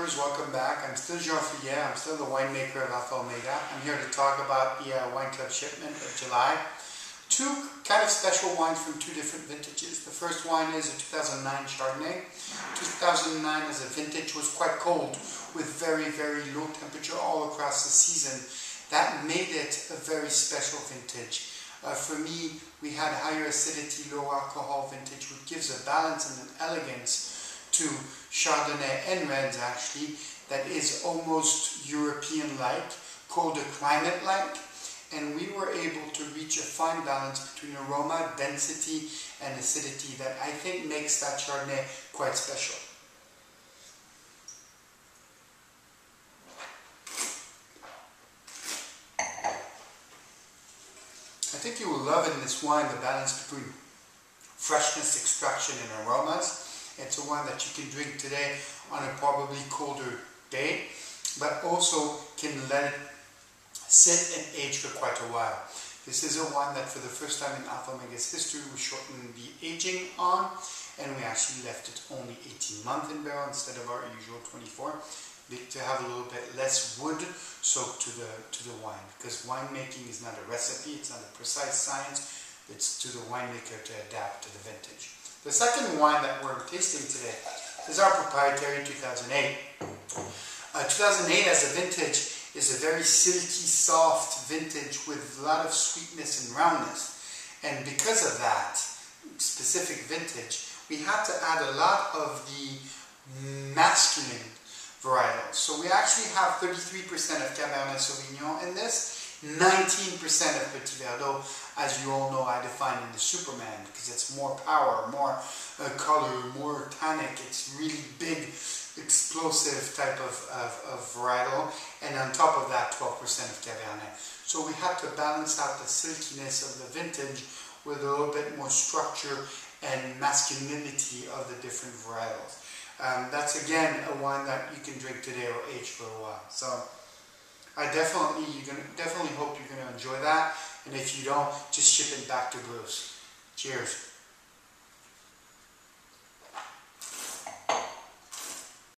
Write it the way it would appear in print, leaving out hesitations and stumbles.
members, welcome back. I'm still Hoefliger. I'm still the winemaker of Hoefliger. I'm here to talk about the wine club shipment of July. Two kind of special wines from two different vintages. The first wine is a 2009 Chardonnay. 2009 as a vintage was quite cold with very, very low temperature all across the season. That made it a very special vintage. For me, we had higher acidity, low alcohol vintage, which gives a balance and an elegance to Chardonnay and reds actually, that is almost European-like, colder climate-like, and we were able to reach a fine balance between aroma, density, and acidity that I think makes that Chardonnay quite special. I think you will love in this wine the balance between freshness, extraction, and aromas. It's a wine that you can drink today on a probably colder day, but also can let it sit and age for quite a while. This is a wine that for the first time in Hoefliger's history we shortened the aging on, and we actually left it only 18 months in barrel instead of our usual 24, to have a little bit less wood soaked to the wine, because winemaking is not a recipe, it's not a precise science, it's to the winemaker to adapt to the vintage. The second wine that we're tasting today is our proprietary 2008. 2008 as a vintage is a very silky, soft vintage with a lot of sweetness and roundness. And because of that specific vintage, we had to add a lot of the masculine varietals. So we actually have 33% of Cabernet Sauvignon in this, 19% of Petit Verdot, as you all know I define in the Superman, because it's more power, more color, more tannic. It's really big, explosive type of varietal, and on top of that 12% of Cabernet. So we had to balance out the silkiness of the vintage with a little bit more structure and masculinity of the different varietals. That's again a wine that you can drink today or age for a while. So I definitely hope you're going to enjoy that, and if you don't, just ship it back to Bruce. Cheers.